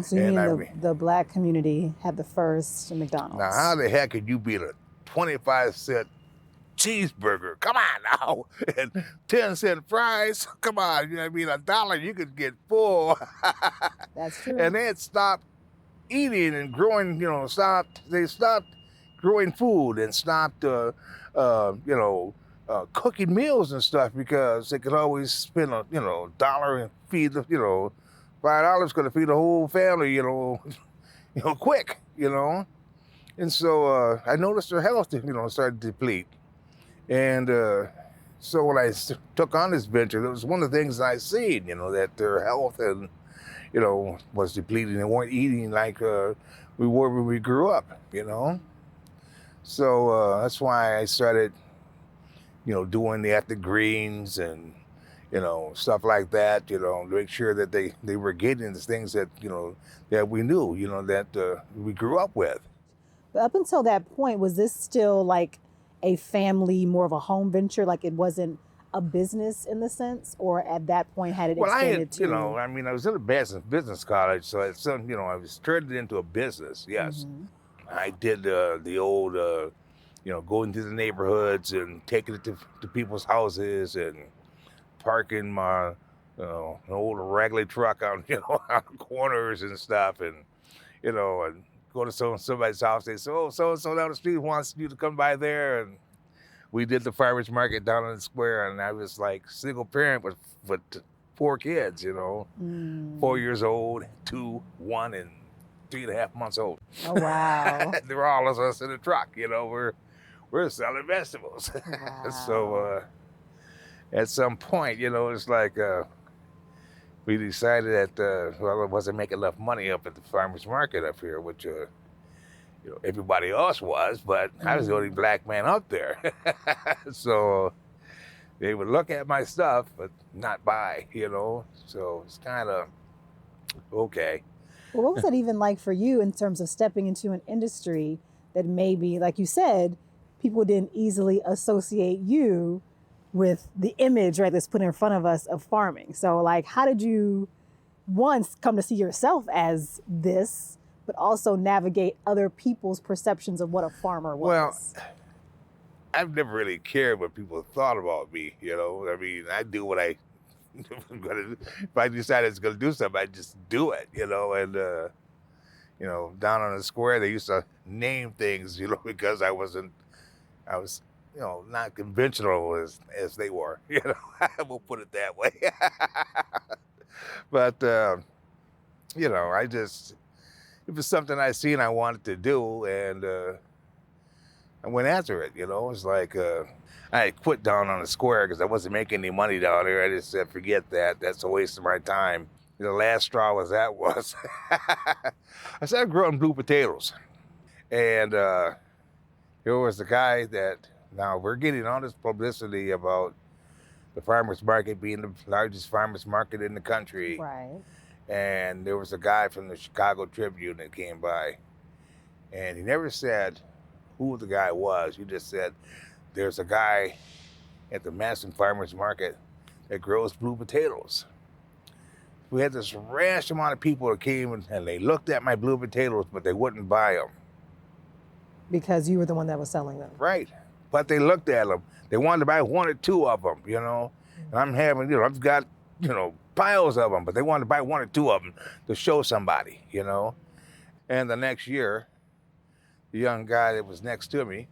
So you mean the black community had the first McDonald's?
Now, how the heck could you beat a 25-cent cheeseburger? Come on now. And 10-cent fries? Come on. You know what I mean? $1, you could get full.
That's true.
And they had stopped eating and growing, they stopped growing food and stopped, cooking meals and stuff because they could always spend $1 and feed the, $5 could feed a whole family, quick, And so I noticed their health, started to deplete. And so when I took on this venture, it was one of the things I seen, that their health and, was depleting. They weren't eating like we were when we grew up, So that's why I started, doing the ethnic greens and, stuff like that, to make sure that they were getting the things that, that we knew, that we grew up with.
But up until that point, was this still like a family, more of a home venture? Like it wasn't a business in the sense, or at that point had it extended to?
I mean, I was in a business college, so it's something, I was turned it into a business. Yes, I did the old, going to the neighborhoods and taking it to people's houses and parking my, an old raggedy truck on, on corners and stuff, and and go to somebody's house. They say, oh, so-and-so down the street wants you to come by there. And we did the farmer's market down in the square. And I was like single parent with 4 kids, 4 years old, 2, 1, and 3.5 months old.
Oh, wow.
They were all of us in the truck, we're selling vegetables.
Wow.
So at some point, it's like we decided that, it wasn't making enough money up at the farmer's market up here, which, everybody else was, but I was the only black man up there. So they would look at my stuff, but not buy, So it's kind of okay.
Well, what was that even like for you in terms of stepping into an industry that maybe, like you said, people didn't easily associate you with the image, right, that's put in front of us of farming? So like, how did you once come to see yourself as this, but also navigate other people's perceptions of what a farmer was?
Well, I've never really cared what people thought about me, I mean, I do what I, if I decide I was going to do something, I just do it, and, down on the square, they used to name things, because I was, not conventional as they were, we'll put it that way. But, I just, it was something I seen I wanted to do, and I went after it, It's like, I had quit down on the square because I wasn't making any money down there. I just said, forget that. That's a waste of my time. The last straw was I started growing blue potatoes. And there was a guy that, now we're getting all this publicity about the farmer's market being the largest farmer's market in the country.
Right.
And there was a guy from the Chicago Tribune that came by. And he never said who the guy was. He just said, there's a guy at the Madison Farmer's Market that grows blue potatoes. We had this rash amount of people that came and they looked at my blue potatoes, but they wouldn't buy them.
Because you were the one that was selling them.
Right. But they looked at them. They wanted to buy 1 or 2 of them, And I'm having, I've got, piles of them, but they wanted to buy 1 or 2 of them to show somebody, And the next year, the young guy that was next to me,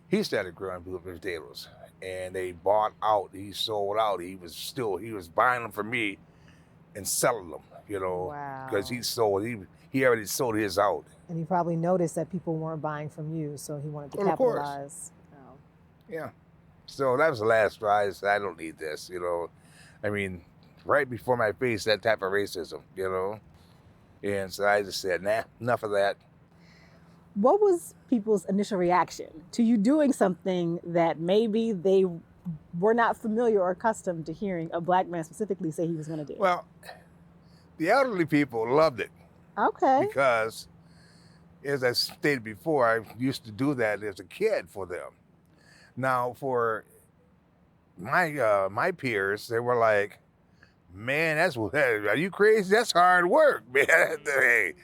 he started growing blue potatoes. and they bought out. He sold out. He was buying them from me and selling them, because
Wow.
he already sold his out.
And he probably noticed that people weren't buying from you, so he wanted to
Well, of course.
capitalize. Oh.
Yeah. So that was the last straw. I said, I don't need this, I mean, right before my face, that type of racism, And so I just said, nah, enough of that.
What was people's initial reaction to you doing something that maybe they were not familiar or accustomed to hearing a black man specifically say he was going to do?
Well, the elderly people loved it
Okay.
because, as I stated before, I used to do that as a kid for them. Now, for my peers, they were like, man, are you crazy? That's hard work, man. Hey,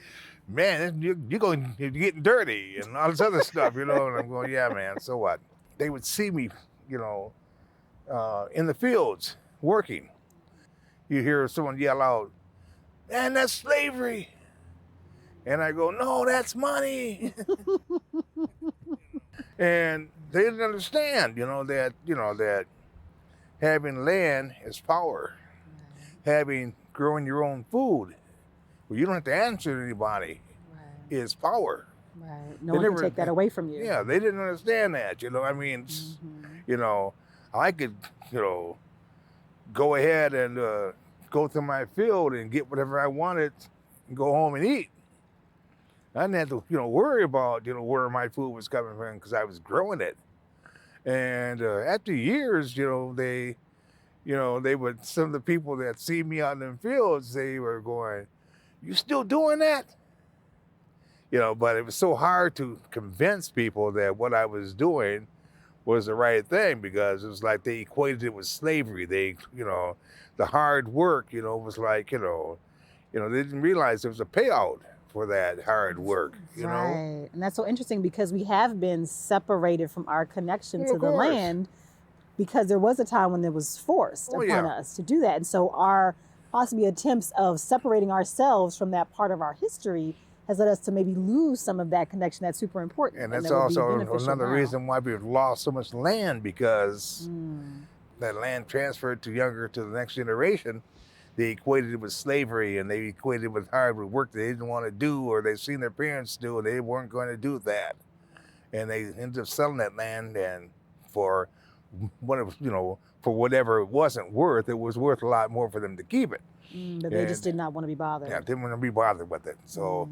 man, you're getting dirty and all this other stuff, And I'm going, yeah, man, so what? They would see me, in the fields working. You hear someone yell out, man, that's slavery. And I go, no, that's money. And they didn't understand, that having land is power. Growing your own food, where you don't have to answer to anybody, is power.
Right. No one can take that away from you.
Yeah, they didn't understand that. I mean, I could, go ahead and go to my field and get whatever I wanted and go home and eat. I didn't have to, worry about, where my food was coming from because I was growing it. And after years, they would, some of the people that see me out in the fields, they were going, you still doing that? But it was so hard to convince people that what I was doing was the right thing because it was like they equated it with slavery. They, the hard work, was like, they didn't realize there was a payout for that hard work,
Right. And that's so interesting because we have been separated from our connection
Well,
to
of
the
course.
land because there was a time when it was forced
Oh,
upon
yeah.
us to do that. And so our possibly attempts of separating ourselves from that part of our history has led us to maybe lose some of that connection that's super important.
And that's
that would be
also
beneficial
another
now.
reason why we've lost so much land because that land transferred to the next generation. They equated it with slavery and they equated it with hard work they didn't want to do or they've seen their parents do and they weren't going to do that. And they ended up selling that land and for whatever it wasn't worth, it was worth a lot more for them to keep it.
But they just did not want to be bothered.
Yeah, didn't want to be bothered with it. So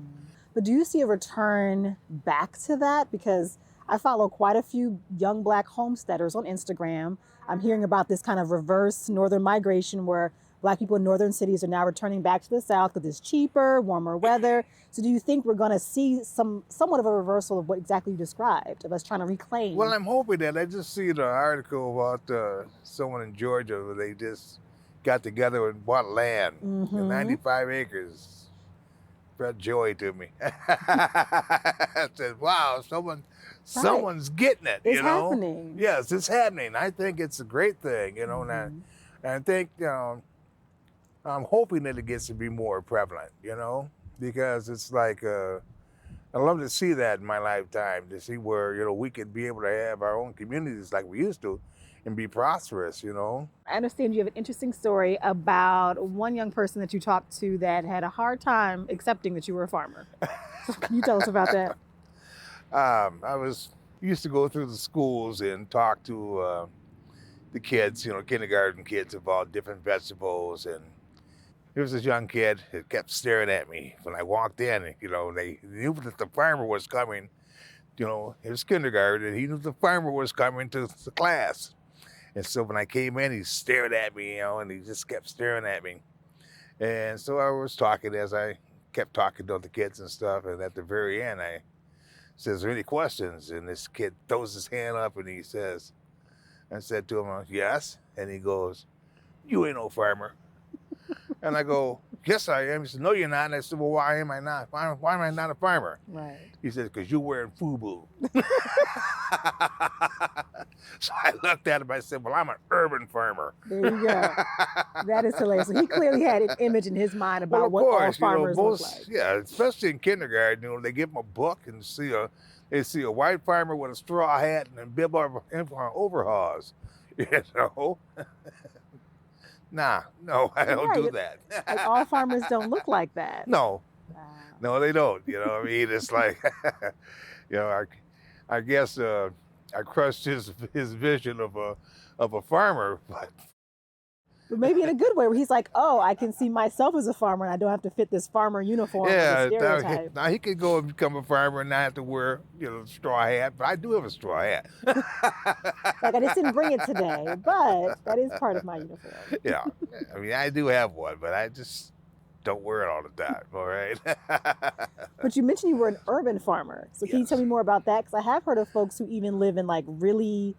But do you see a return back to that? Because I follow quite a few young black homesteaders on Instagram. I'm hearing about this kind of reverse northern migration where black people in northern cities are now returning back to the South because it's cheaper, warmer weather. So do you think we're going to see somewhat of a reversal of what exactly you described, of us trying to reclaim?
Well, I'm hoping that. I just see the article about someone in Georgia where they just got together and bought land, 95 acres. Brought joy to me. I said, wow, someone's getting it,
It's happening.
Yes, it's happening. I think it's a great thing, and I think, I'm hoping that it gets to be more prevalent, because it's like, I love to see that in my lifetime, to see where, we could be able to have our own communities like we used to and be prosperous,
I understand you have an interesting story about one young person that you talked to that had a hard time accepting that you were a farmer. So can you tell us about that?
I used to go through the schools and talk to the kids, kindergarten kids about different vegetables. And there was this young kid that kept staring at me when I walked in. They knew that the farmer was coming. It was kindergarten, and he knew the farmer was coming to the class. And so when I came in, he stared at me, and he just kept staring at me. And so I was talking as I kept talking to the kids and stuff. And at the very end, I says, "Are there any questions?" And this kid throws his hand up and he says, I said to him, "Yes." And he goes, "You ain't no farmer." And I go, "Yes, I am." He said, "No, you're not." And I said, "Well, why am I not? Why am I not a farmer?"
Right.
He said, "Because you're wearing FUBU." So I looked at him, I said, "Well, I'm an urban farmer."
There you go. That is hilarious. So he clearly had an image in his mind about
Well, of
what all
course,
farmers look
most,
like.
yeah, especially in kindergarten, they give them a book and they see a white farmer with a straw hat and bib overalls. You know? Nah, no, I don't do
Right.
that.
Like all farmers don't look like that.
No,
Wow.
no, they don't. You know what I mean? It's like, you know, I guess I crushed his vision of a farmer, but
But maybe in a good way, where he's like, oh, I can see myself as a farmer and I don't have to fit this farmer uniform or
yeah,
the stereotype.
now he could go and become a farmer and not have to wear, you know, a straw hat. But I do have a straw hat.
Like, I just didn't bring it today, but that is part of my uniform.
Yeah, I mean, I do have one, but I just don't wear it all the time. All right.
But you mentioned you were an urban farmer. So can you tell
Yes.
me more about that? Because I have heard of folks who even live in like really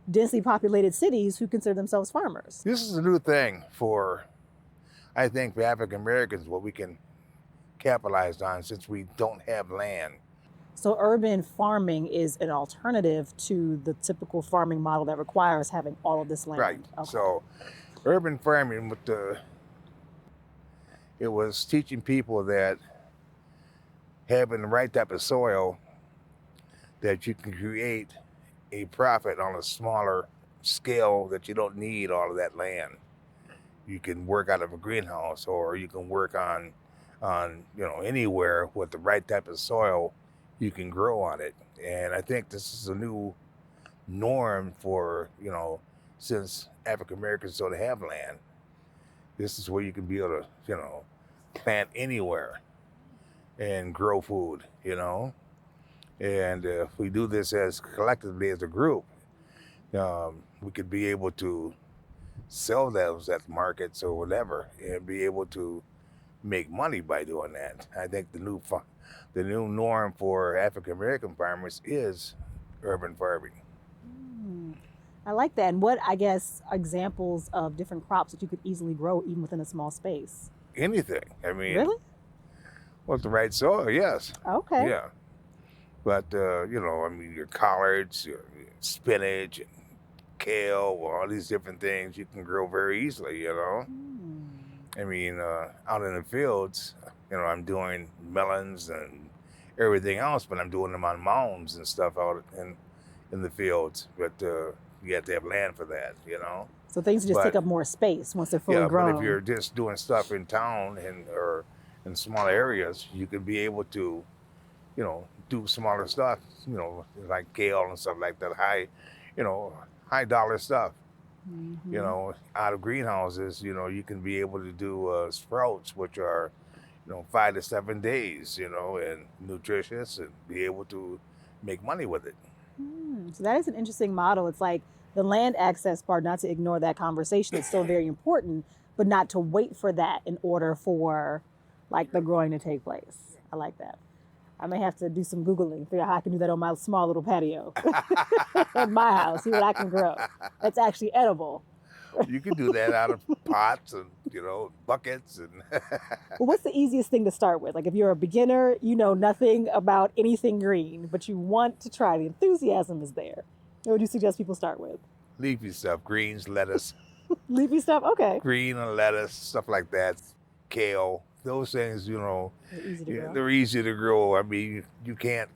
densely populated cities who consider themselves farmers.
This is a new thing for, I think, for African Americans, what we can capitalize on since we don't have land.
So urban farming is an alternative to the typical farming model that requires having all of this land.
Right.
Okay.
So, urban farming it was teaching people that having the right type of soil, that you can create a profit on a smaller scale, that you don't need all of that land. You can work out of a greenhouse, or you can work on you know, anywhere with the right type of soil, you can grow on it. And I think this is a new norm for, you know, since African Americans don't have land. This is where you can be able to, you know, plant anywhere and grow food, you know. And if we do this as collectively as a group, we could be able to sell those at markets or whatever, and be able to make money by doing that. I think the new norm for African American farmers is urban farming.
I like that. And what, I guess, examples of different crops that you could easily grow even within a small space?
Anything. I mean,
Really?
with the right soil, yes.
Okay.
Yeah. But, you know, I mean, your collards, your spinach, and kale, all these different things you can grow very easily, you know. I mean, out in the fields, you know, I'm doing melons and everything else, but I'm doing them on mounds and stuff out in the fields. But you have to have land for that, you know.
So things just take
But-
up more space once they're fully
Yeah,
grown.
but if you're just doing stuff in town or in smaller areas, you could be able to, you know, do smaller stuff, you know, like kale and stuff like that, high dollar stuff.
Mhm.
You know, out of greenhouses, you know, you can be able to do sprouts, which are, you know, 5 to 7 days, you know, and nutritious, and be able to make money with it.
So that is an interesting model. It's like the land access part, not to ignore that conversation, it's still very important, but not to wait for that in order for like the growing to take place. I like that. I may have to do some Googling, figure out how I can do that on my small little patio at my house, see what I can grow. That's actually edible.
You can do that out of pots and, you know, buckets and
Well, what's the easiest thing to start with? Like if you're a beginner, you know nothing about anything green, but you want to try, the enthusiasm is there. What would you suggest people start with?
leafy stuff, greens, lettuce,
Leafy stuff? Okay.
green and lettuce, stuff like that, kale. Those things, you know,
They're easy to
yeah,
grow.
they're easy to grow. I mean, you can't,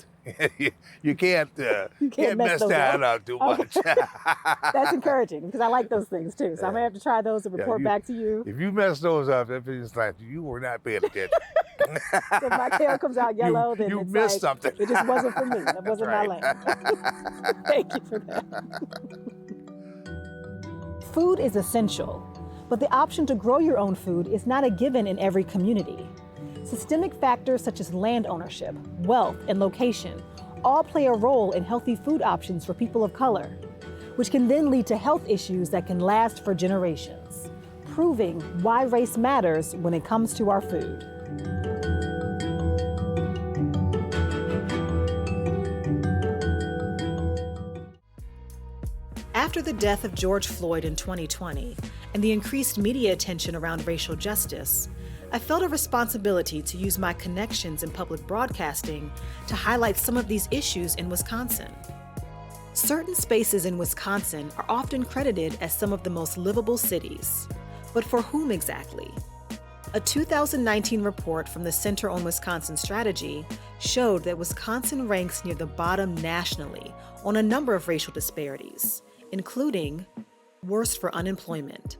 you can't
can't mess
mess
those
that
up.
up too
Okay.
much.
That's encouraging because I like those things too. So I'm gonna have to try those and
Yeah,
report back to you.
If you mess those up, it feels like you were not paying attention.
So if my kale comes out yellow, then
you
it's
missed
like,
something.
it just wasn't for me. That wasn't my
Right.
lane. Thank you for that. Food is essential, but the option to grow your own food is not a given in every community. Systemic factors such as land ownership, wealth, and location all play a role in healthy food options for people of color, which can then lead to health issues that can last for generations, proving why race matters when it comes to our food. After the death of George Floyd in 2020 and the increased media attention around racial justice, I felt a responsibility to use my connections in public broadcasting to highlight some of these issues in Wisconsin. Certain spaces in Wisconsin are often credited as some of the most livable cities, but for whom exactly? A 2019 report from the Center on Wisconsin Strategy showed that Wisconsin ranks near the bottom nationally on a number of racial disparities, including
worst for unemployment.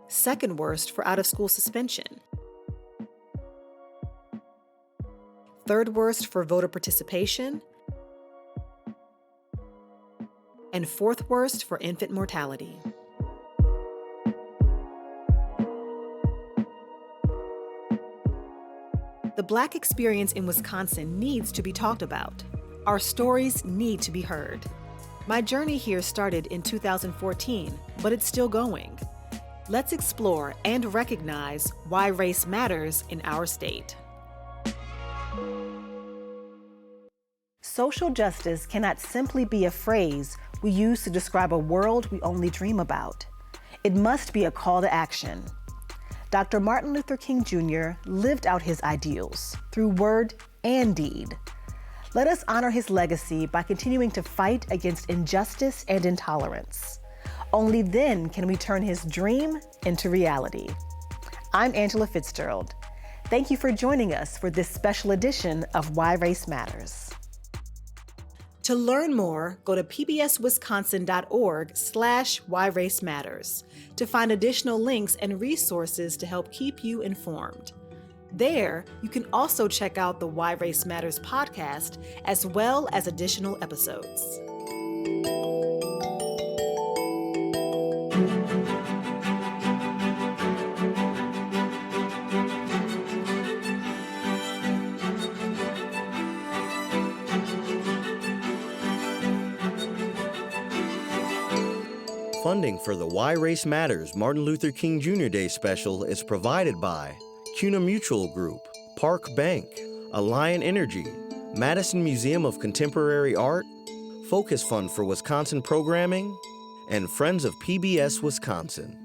Second worst for out-of-school suspension. Third worst for voter participation. And fourth worst for infant mortality. The Black experience in Wisconsin needs to be talked about. Our stories need to be heard. My journey here started in 2014, but it's still going. Let's explore and recognize why race matters in our state. Social justice cannot simply be a phrase we use to describe a world we only dream about. It must be a call to action. Dr. Martin Luther King Jr. lived out his ideals through word and deed. Let us honor his legacy by continuing to fight against injustice and intolerance. Only then can we turn his dream into reality. I'm Angela Fitzgerald. Thank you for joining us for this special edition of Why Race Matters. To learn more, go to pbswisconsin.org/whyRaceMatters to find additional links and resources to help keep you informed. There, you can also check out the Why Race Matters podcast, as well as additional episodes.
Funding for the Why Race Matters Martin Luther King Jr. Day special is provided by CUNA Mutual Group, Park Bank, Alliant Energy, Madison Museum of Contemporary Art, Focus Fund for Wisconsin Programming, and Friends of PBS Wisconsin.